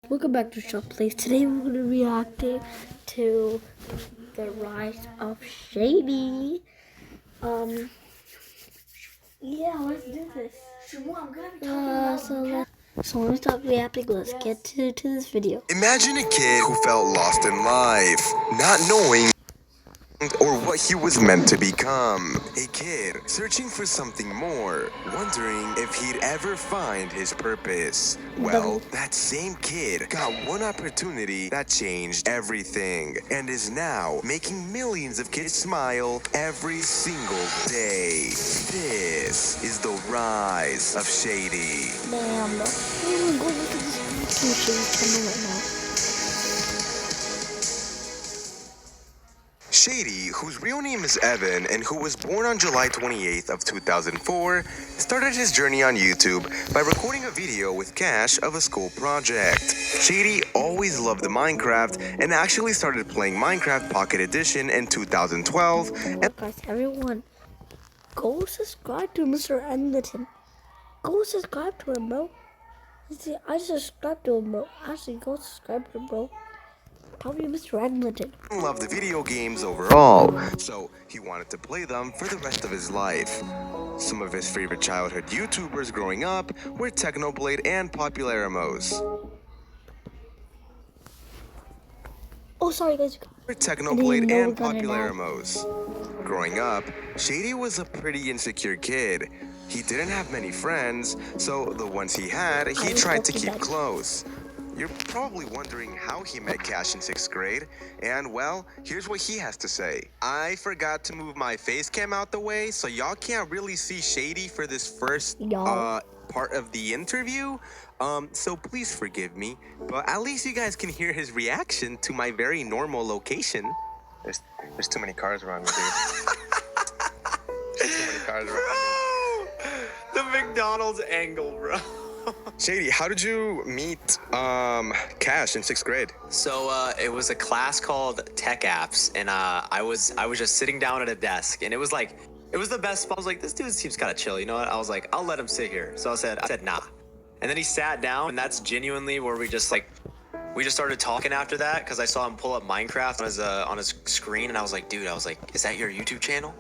Welcome back to Shop Place. Today we're going to be reacting to the rise of Shady. Yeah, let's do this. So let's stop reacting. Let's get to this video. Imagine a kid who felt lost in life, not knowing or what he was meant to become. A kid searching for something more, wondering if he'd ever find his purpose. Well, that same kid got one opportunity that changed everything and is now making millions of kids smile every single day. This is the rise of Shady. Damn, I'm going to look at this Shady channel right now. Shady, whose real name is Evan and who was born on July 28th of 2004, started his journey on YouTube by recording a video with Cash of a school project. Shady always loved Minecraft and actually started playing Minecraft Pocket Edition in 2012. Guys, everyone, go subscribe to Mr. Eglinton. Go subscribe to him, bro. See, I subscribed to him, bro. Actually, go subscribe to him, bro. Tell me, Mr. Eglinton. Loved the video games overall, so he wanted to play them for the rest of his life. Some of his favorite childhood YouTubers growing up were Technoblade and Popularamos. Oh, sorry, guys. Technoblade and Popularamos. Growing up, Shady was a pretty insecure kid. He didn't have many friends, so the ones he had, he tried to keep close. You're probably wondering how he met Cash in 6th grade, and well, here's what he has to say. I forgot to move my face cam out the way, so y'all can't really see Shady for this first part of the interview. So please forgive me, but at least you guys can hear his reaction to my very normal location. There's too many cars around me, dude. There's too many cars around me. The McDonald's angle, bro. Shady, how did you meet Cash in 6th grade? So it was a class called Tech Apps, and I was just sitting down at a desk, and it was the best spot. I was like, this dude seems kind of chill, you know what? I was like, I'll let him sit here. So I said nah, and then he sat down, and that's genuinely where we just started talking after that, because I saw him pull up Minecraft on his screen, and I was like, dude, is that your YouTube channel?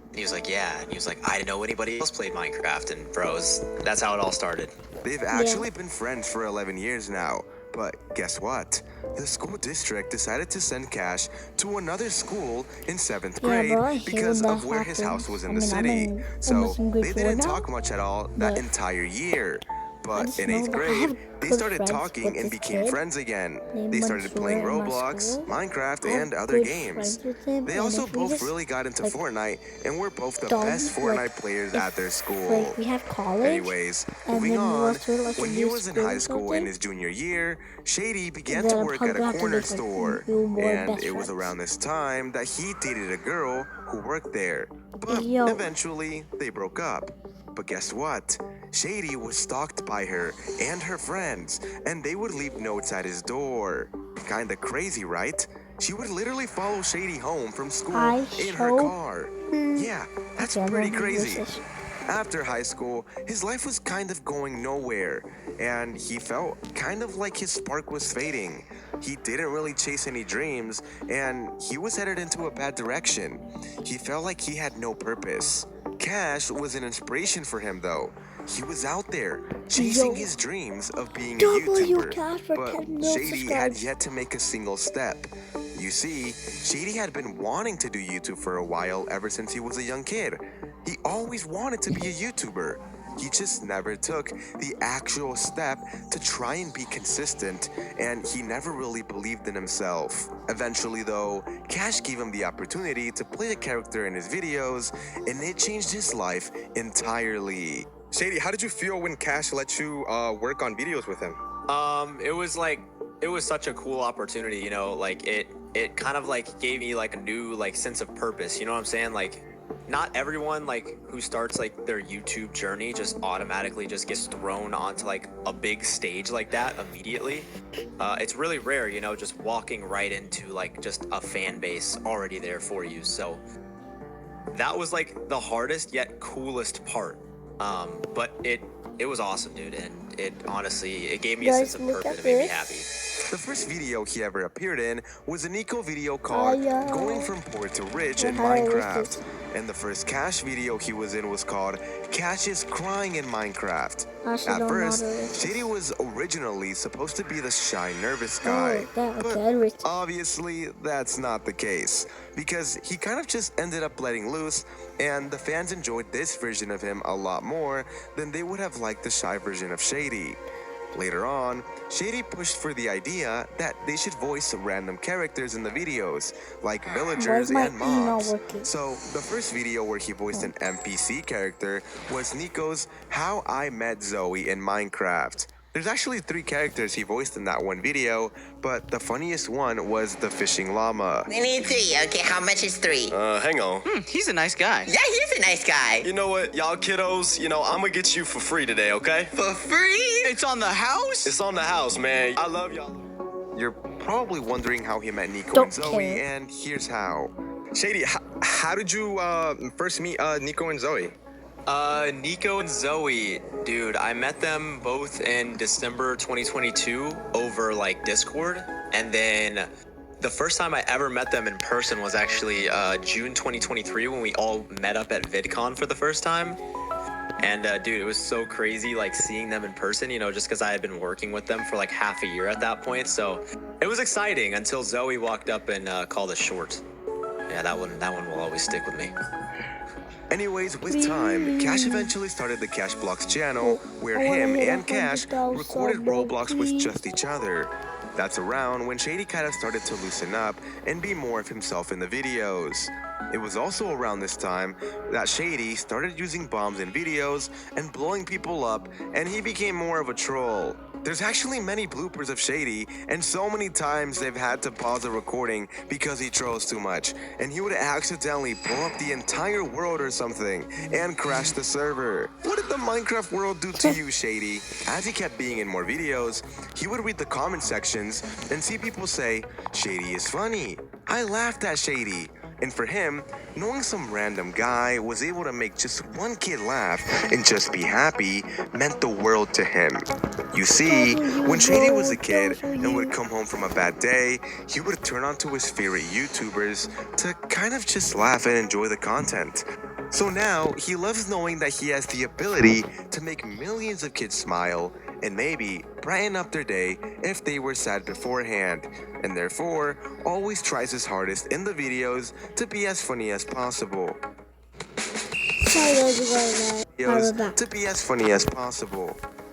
And he was like, yeah. And he was like, I didn't know anybody else played Minecraft. And bros, that's how it all started. They've actually been friends for 11 years now. But guess what? The school district decided to send Cash to another school in 7th grade because of where his house was in the city. So they didn't talk much at all that entire year. But in 8th grade, they started talking and became friends again. They started playing Roblox, Minecraft, and other games. They also both really got into Fortnite and were both the best Fortnite players at their school. We have college. Anyways, moving on, when he was in high school in his junior year, Shady began to work at a corner store. And it was around this time that he dated a girl who worked there. But eventually, they broke up. But guess what? Shady was stalked by her and her friends, and they would leave notes at his door. Kinda crazy, right? She would literally follow Shady home from school in her car. Yeah, that's pretty crazy. After high school, his life was kind of going nowhere, and he felt kind of like his spark was fading. He didn't really chase any dreams, and he was headed into a bad direction. He felt like he had no purpose. Cash was an inspiration for him, though. He was out there chasing his dreams of being a YouTuber, but Shady had yet to make a single step. You see, Shady had been wanting to do YouTube for a while ever since he was a young kid. He always wanted to be a YouTuber. He just never took the actual step to try and be consistent, and he never really believed in himself. Eventually, though, Cash gave him the opportunity to play a character in his videos, and it changed his life entirely. Shady, how did you feel when Cash let you work on videos with him? It was such a cool opportunity, you know, like it kind of like gave me like a new like sense of purpose, you know what I'm saying? Like, not everyone like who starts like their YouTube journey just automatically just gets thrown onto like a big stage like that immediately. It's really rare, you know, just walking right into like just a fan base already there for you. So that was like the hardest yet coolest part But it was awesome, dude, and it honestly it gave me a Guys, sense of look purpose. at It made me this. happy. The first video he ever appeared in was a Nico video called Going From Poor to Rich in Minecraft. And the first Cash video he was in was called Cash is Crying in Minecraft. At first, Shady was originally supposed to be the shy, nervous guy. But obviously, that's not the case. Because he kind of just ended up letting loose, and the fans enjoyed this version of him a lot more than they would have liked the shy version of Shady. Later on, Shady pushed for the idea that they should voice random characters in the videos, like villagers and mobs. So, the first video where he voiced an NPC character was Nico's How I Met Zoe in Minecraft. There's actually 3 characters he voiced in that one video, but the funniest one was the fishing llama. I need 3. Okay, how much is 3? Hang on. He's a nice guy. Yeah, he's a nice guy. You know what, y'all kiddos, I'm gonna get you for free today, okay? For free? It's on the house? It's on the house, man. I love y'all. You're probably wondering how he met Nico Don't and Zoe, care. and here's how. Shady, how did you first meet Nico and Zoe? Nico and Zoe, dude, I met them both in December 2022 over like Discord, and then the first time I ever met them in person was actually June 2023 when we all met up at VidCon for the first time. And dude, it was so crazy like seeing them in person, just because I had been working with them for like half a year at that point. So it was exciting until Zoe walked up and called us short. Yeah, that one will always stick with me. Anyways, with time, Cash eventually started the Cash Blocks channel, where him and Cash recorded Roblox with just each other. That's around when Shady kind of started to loosen up and be more of himself in the videos. It was also around this time that Shady started using bombs in videos and blowing people up, and he became more of a troll. There's actually many bloopers of Shady, and so many times they've had to pause the recording because he trolls too much, and he would accidentally blow up the entire world or something and crash the server. What did the Minecraft world do to you, Shady? As he kept being in more videos, he would read the comment sections and see people say, "Shady is funny. I laughed at Shady." And for him, knowing some random guy was able to make just one kid laugh and just be happy meant the world to him. You see, when Shady was a kid and would come home from a bad day, he would turn on to his favorite YouTubers to kind of just laugh and enjoy the content. So now, he loves knowing that he has the ability to make millions of kids smile and maybe brighten up their day if they were sad beforehand, and therefore always tries his hardest in the videos to be as funny as possible.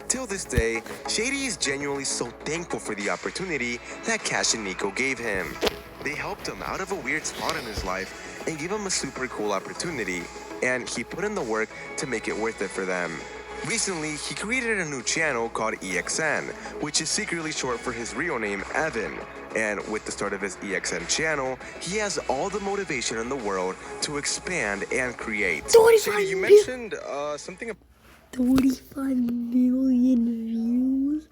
Till this day, Shady is genuinely so thankful for the opportunity that Cash and Nico gave him. They helped him out of a weird spot in his life and gave him a super cool opportunity, and he put in the work to make it worth it for them. Recently, he created a new channel called EXN, which is secretly short for his real name, Evan. And with the start of his EXN channel, he has all the motivation in the world to expand and create. Shady, you mentioned something. 35 million views?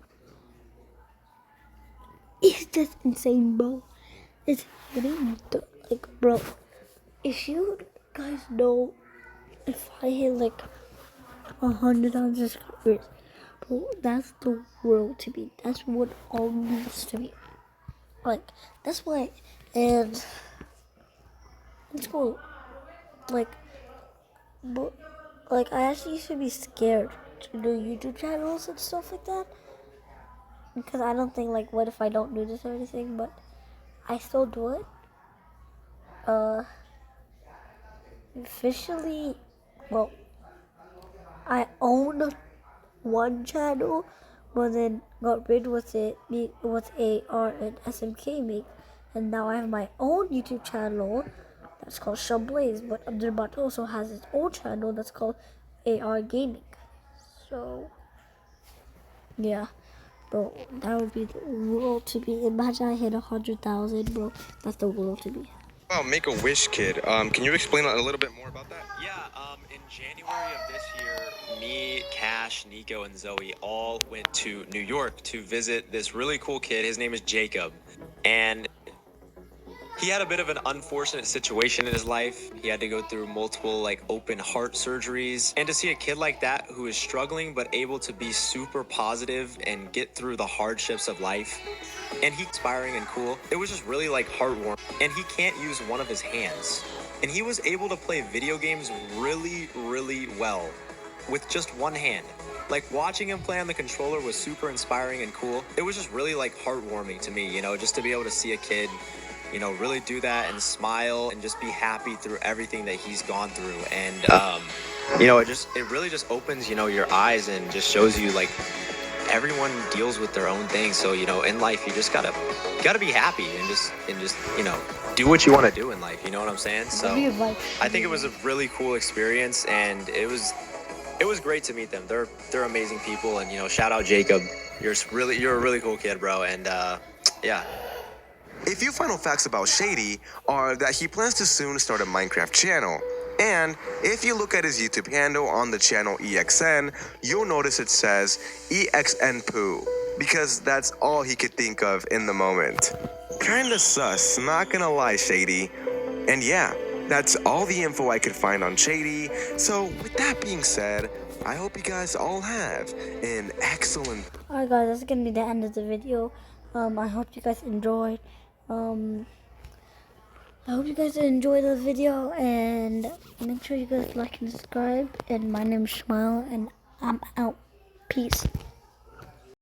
It's just insane, bro. It's hitting, bro. If you guys know, if I hit like 100,000 subscribers, bro, that's the world to me. That's what all means to me. That's why, and let's go, but, I actually used to be scared to do YouTube channels and stuff like that, because I don't think, what if I don't do this or anything, but I still do it. Officially, well, I own one channel, but then got rid with it with AR and SMK make, and now I have my own YouTube channel that's called Shablaze, but Abdurbot also has his own channel that's called AR Gaming. So yeah, bro, that would be the world to be. Imagine I hit 100,000, bro. That's the world to be. Wow, Make-A-Wish Kid. Can you explain a little bit more about that? Yeah, in January of this year, me, Cash, Nico, and Zoe all went to New York to visit this really cool kid. His name is Jacob. And He had a bit of an unfortunate situation in his life. He had to go through multiple like open heart surgeries. And to see a kid like that who is struggling but able to be super positive and get through the hardships of life, and he's inspiring and cool, it was just really like heartwarming. And he can't use one of his hands. And he was able to play video games really, really well with just one hand. Like watching him play on the controller was super inspiring and cool. It was just really like heartwarming to me, you know, just to be able to see a kid, you know, really do that and smile and just be happy through everything that he's gone through. And, you know, it really just opens, you know, your eyes and just shows you like everyone deals with their own things. So, you know, in life, you just gotta be happy and just, you know, do what you want to do in life. You know what I'm saying? So I think it was a really cool experience, and it was great to meet them. They're amazing people. And, you know, shout out Jacob. You're a really cool kid, bro. And, yeah. A few final facts about Shady are that he plans to soon start a Minecraft channel. And if you look at his YouTube handle on the channel EXN, you'll notice it says EXNPoo, because that's all he could think of in the moment. Kinda sus, not gonna lie, Shady. And yeah, that's all the info I could find on Shady. So with that being said, I hope you guys all have an excellent... Alright guys, that's gonna be the end of the video. I hope you guys enjoyed. I hope you guys enjoyed the video, and make sure you guys like and subscribe. And my name is Smile, and I'm out. Peace.